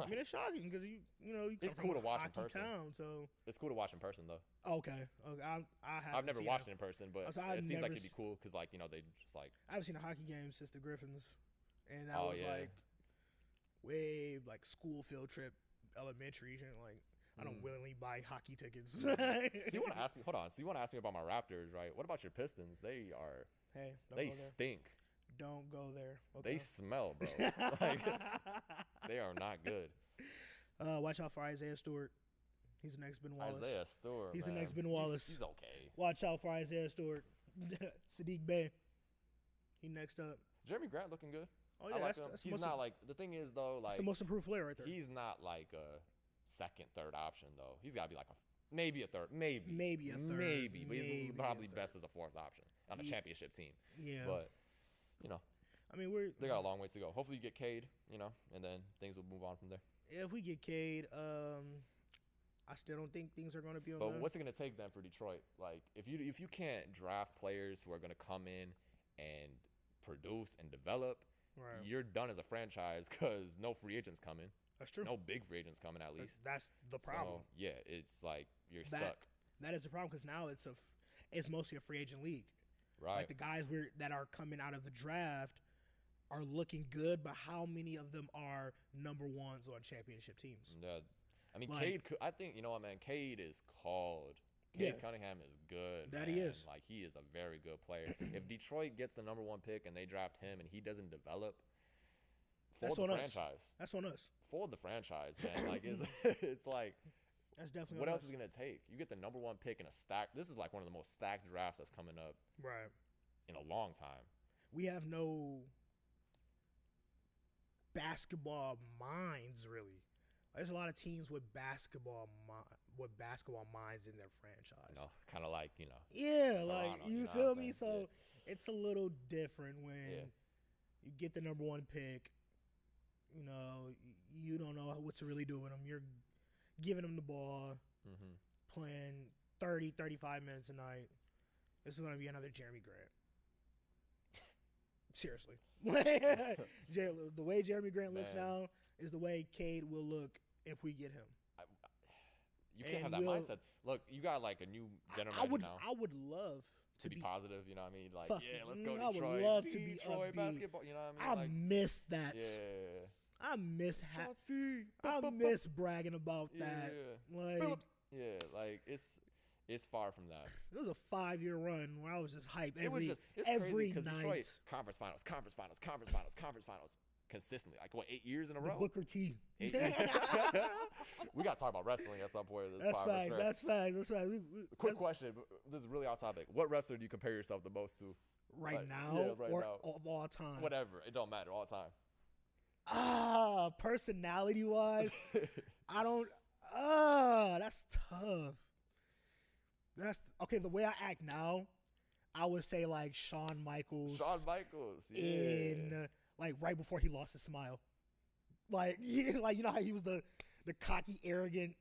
I mean, it's shocking because you know you come it's cool from to watch in hockey person. town, so it's cool to watch in person though. Okay. I've never watched it in person, but it seems like it'd be cool because like you know they just like. I haven't seen a hockey game since the Griffins, and that was like way like school field trip, elementary, and like. I don't willingly buy hockey tickets. So you want to ask me? Hold on. So you want to ask me about my Raptors, right? What about your Pistons? They are. Hey, they stink. Don't go there. Okay. They smell, bro. Like they are not good. Watch out for Isaiah Stewart. He's the next Ben Wallace. Isaiah Stewart. He's man. the next Ben Wallace. He's okay. Watch out for Isaiah Stewart. Sadiq Bey. He next up. Jeremy Grant looking good. Oh yeah, like that's he's not like the thing is though like that's the most improved player right there. He's not like a second, third option though. He's got to be like maybe a third, maybe a third, maybe. But he's probably best as a fourth option on a championship team. Yeah, but you know, I mean they got a long way to go. Hopefully you get Cade, you know, and then things will move on from there. If we get Cade, I still don't think things are going to be on. But what's it going to take then for Detroit? Like if you can't draft players who are going to come in and produce and develop, you're done as a franchise because no free agents coming. That's true. No big free agents coming at least. That's the problem. So, yeah, it's like you're stuck. That is the problem because now it's mostly a free agent league. Right. Like the guys that are coming out of the draft are looking good, but how many of them are number ones on championship teams? Yeah. I mean, like, Cade, I think, you know what, man, Cade is called. Cade Cunningham is good. That man. he is. Like, he is a very good player. If Detroit gets the number one pick and they draft him and he doesn't develop, that's fold on the us. franchise. That's on us. Fold the franchise, man. Like, it's like, that's definitely what on else us. is it going to take? You get the number one pick in a stack. This is like one of the most stacked drafts that's coming up in a long time. We have no basketball minds, really. There's a lot of teams with basketball minds in their franchise. You know, kind of like, you know. Yeah, Toronto, like, you know feel what I'm me? saying? So it's a little different when you get the number one pick. You know, you don't know what to really do with them. You're giving them the ball, playing 30, 35 minutes a night. This is going to be another Jeremy Grant. Seriously. The way Jeremy Grant looks now is the way Cade will look if we get him. You can't have that mindset. Look, you got like a new general manager now. I would love to be positive, you know what I mean? Like, yeah, let's go I Detroit. would love to be Detroit upbeat. basketball, you know what I mean? I miss that. Yeah. I miss bragging about that. Like, Yeah, like it's far from that. It was a 5-year run where I was just hyped It was every just it's every crazy because night. Detroit conference finals consistently, like what 8 years in a The row. Booker T. 8 years. We got to talk about wrestling at some point. That's facts. That's facts. That's facts. Quick question. This is really off topic. What wrestler do you compare yourself the most to? Right now right or now. of all time? Whatever. It don't matter. All the time. Personality wise, I don't. That's tough. That's okay. The way I act now, I would say like Shawn Michaels. Shawn Michaels. Yeah. In like right before he lost his smile, like like you know how he was the cocky, arrogant,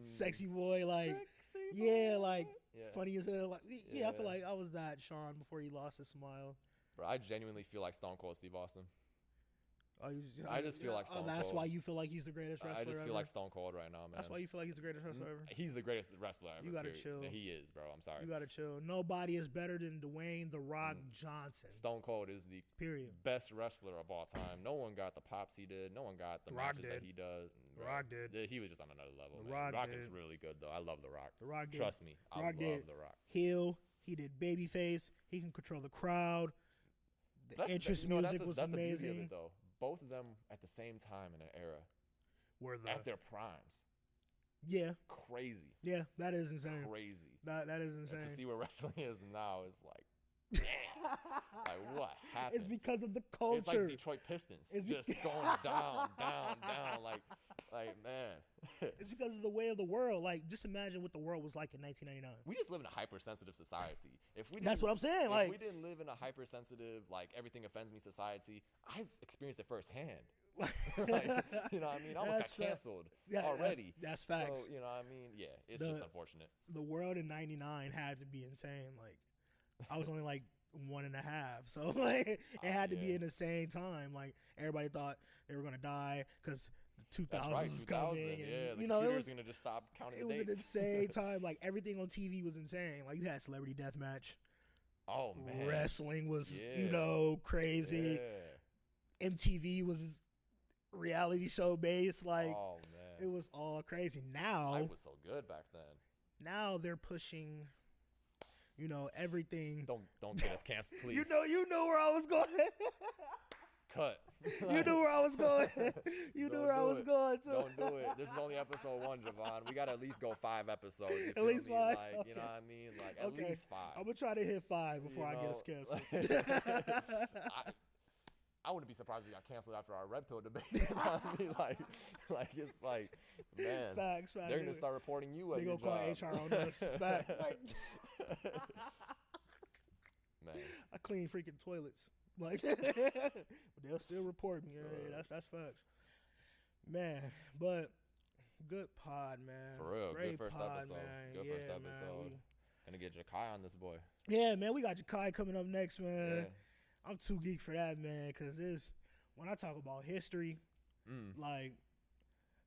sexy boy, like Sexy yeah, boy. like Yeah. funny as hell. Like yeah, I feel Yeah. like I was that Shawn before he lost his smile. Bro, I genuinely feel like Stone Cold Steve Austin. I just feel like Stone that's Cold. why you feel like he's the greatest wrestler I just feel ever? like Stone Cold right now, man. That's why you feel like he's the greatest wrestler ever? He's the greatest wrestler ever. You gotta period. chill. Yeah, he is, bro. I'm sorry. You gotta chill. Nobody is better than Dwayne The Rock Johnson. Stone Cold is the Period. best wrestler of all time. No one got the pops he did. No one got the The Rock matches that did. he does. The Bro, Rock did. He was just on another level. The man. Rock is did. really good though. I love The Rock. The Rock did. Trust me, I Rock love did. The Rock. Heel. He did babyface. He can control the crowd. The entrance music was that's the beauty of amazing. it, though. Both of them at the same time in an era, Were the at their primes. yeah, Crazy. yeah, that is insane. Crazy. That is And insane. to see where wrestling is now is like, damn. Like what happened? It's because of the It's like culture. Detroit Pistons, It's just going down, down, down. Like man, It's because of the way of the world. Like, just imagine what the world was like in 1999. we just live in a hypersensitive society. If we That's didn't- what I'm saying. If Like, we didn't live in a hypersensitive, like everything offends me society, I've experienced it firsthand. Like, you know what I mean? I almost That's got canceled yeah, already. That's facts. So, you know what I mean? Yeah, it's The- just unfortunate. The world in '99 had to be insane. Like, I was only like 1.5, so like it had to be yeah. in the same time. Like everybody thought they were gonna die because the 2000s That's right, was 2000. coming, and Yeah, the you know it computer's was gonna just stop counting it was the an dates. insane time. Like everything on TV was insane. Like you had Celebrity Deathmatch, Oh man, wrestling was Yeah. crazy. Yeah. MTV was reality show based. Like Oh it man, was all crazy. I Now was so good back then. they're pushing, everything. Don't get us canceled, please. You know where I was going. Cut. You knew where I was going. You knew Don't where I do was it. going too. Don't do it. This is only episode 1, Javon. We gotta at least go 5 episodes. You At feel least me? 5? Like, Okay. you know what I mean? Like at Okay. least 5. I'm gonna try to hit 5 before I get us You know, canceled. I wouldn't be surprised if we got canceled after our red pill debate. You know what I mean? Like it's like, man, Facts. they're gonna start reporting you at They your gonna call job. HR on us. Fact. Like, Man, I clean freaking toilets. Like, but they'll still report me. Yeah, that's facts. Man, but good pod, man. for real, Great good first pod, episode. man. Good yeah, first man. episode. Gonna get Jakai on this boy. Yeah, man, we got Jakai coming up next, man. Yeah. I'm too geek for that, man, because when I talk about history, like,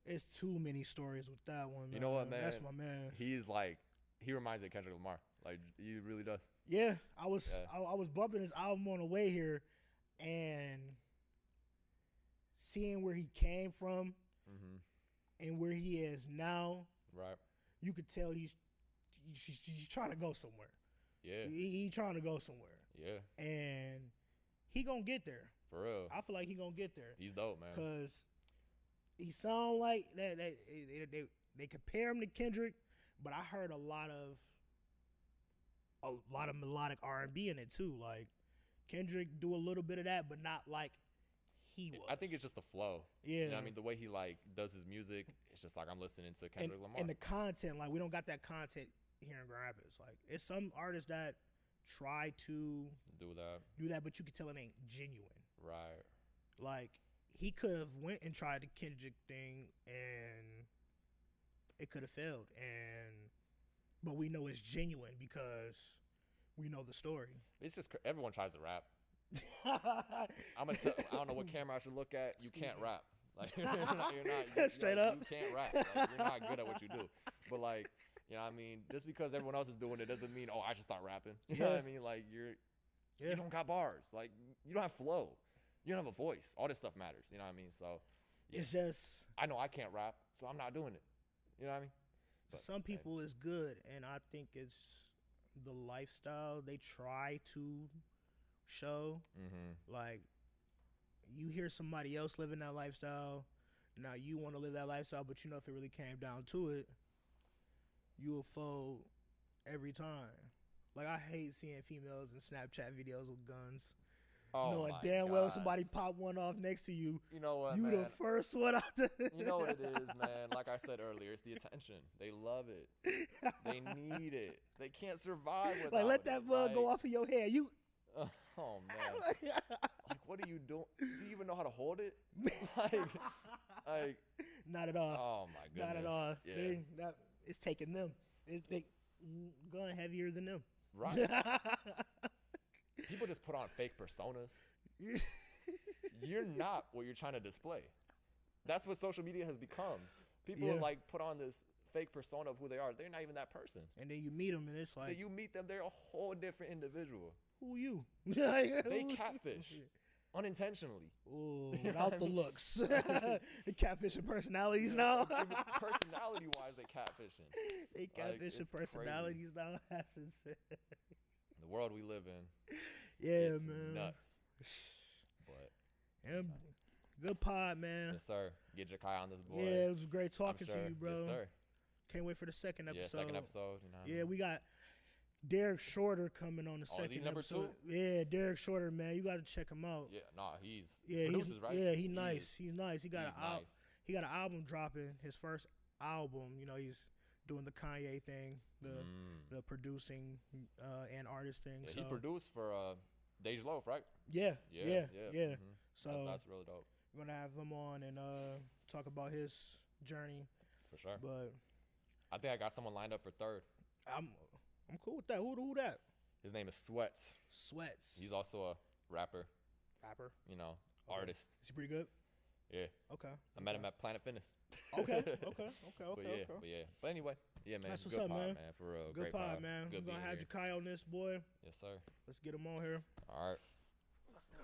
it's too many stories with that one, man. You know what, man? That's my man. He reminds me of Kendrick Lamar. Like he really does. Yeah, I was Yeah. I was bumping his album on the way here, and seeing where he came from and where he is now, Right. you could tell he's trying to go somewhere. Yeah. He trying to go somewhere, Yeah. and he gonna get there. For real. I feel like he gonna get there. He's dope, man. Cause he sound like that. They compare him to Kendrick, but I heard a lot of melodic R&B in it too. Like Kendrick do a little bit of that, but not like he was. I think it's just the flow. yeah. You know what I mean? The way he like does his music, it's just like I'm listening to Kendrick Lamar. And the content, like we don't got that content here in Grand Rapids. Like it's some artists that try to do that. do that, but you can tell it ain't genuine. Right. Like he could have went and tried the Kendrick thing, and it could have failed. But we know it's genuine because we know the story. It's just everyone tries to rap. I don't know what camera I should look at. You can't rap. Like you're not Straight up. You can't rap. Like, you're not good at what you do. But like, you know what I mean? Just because everyone else is doing it doesn't mean, oh, I should start rapping. You know what I mean? Like you don't got bars. Like you don't have flow. You don't have a voice. All this stuff matters. You know what I mean? So yeah. It's just I know I can't rap, so I'm not doing it. You know what I mean? But, some people is good, and I think it's the lifestyle they try to show. Like, you hear somebody else living that lifestyle, now you want to live that lifestyle, but you know if it really came down to it, you will fold every time. Like, I hate seeing females in Snapchat videos with guns. oh Knowing my damn God. well somebody pop one off next to you. You know what, You man? the first one out there. You know what it is, man. Like I said earlier, it's the attention. They love it. They need it. They can't survive without Like, let it. that bug go off of your hair. You. Oh man. Like, what are you doing? Do you even know how to hold it? like, Not at all. oh my goodness. Not at all. Yeah. It's taking them. They going heavier than them. Right. People just put on fake personas. You're not what you're trying to display. That's what social media has become. People like put on this fake persona of who they are. They're not even that person. And then you meet them, and it's like, Then you meet them, they're a whole different individual. who you? They catfish unintentionally. Ooh, without the looks. The catfishing personalities now. Personality-wise, they catfishing. They catfishing it's personalities now. That's insane. The world we live in. Yeah, it's man. nuts. But Yeah, good pod, man. yes, sir. Get Jakai on this boy. Yeah, it was great talking I'm to sure. you, bro. Yes, sir. Can't wait for the second episode. Yeah, second episode. You know what I Yeah, mean? we got Derek Shorter coming on the Oh, is he second number episode. 2? Yeah, Derek Shorter, man. You got to check him out. Yeah, nah, he's He's right? Yeah, he's nice. He's nice. He got He's an nice. he got an album dropping. His first album. You know, he's doing the Kanye thing, the producing and artist thing. Yeah, so he produced for Dej Loaf, right? yeah. Mhm. So that's really dope. we're gonna have him on and talk about his journey. For sure. But I think I got someone lined up for third. I'm cool with that. Who that? His name is Sweats. Sweats. He's also a rapper, rapper. you know, Okay. artist. Is he pretty good? Yeah. Okay. I met him at Planet Fitness. Okay. But anyway, yeah, man. That's what's good up, pod, man. For real. Good Great pod, man. Good We're gonna being have here. Jakai on this, boy. Yes, sir. Let's get him on here. All right. Let's go.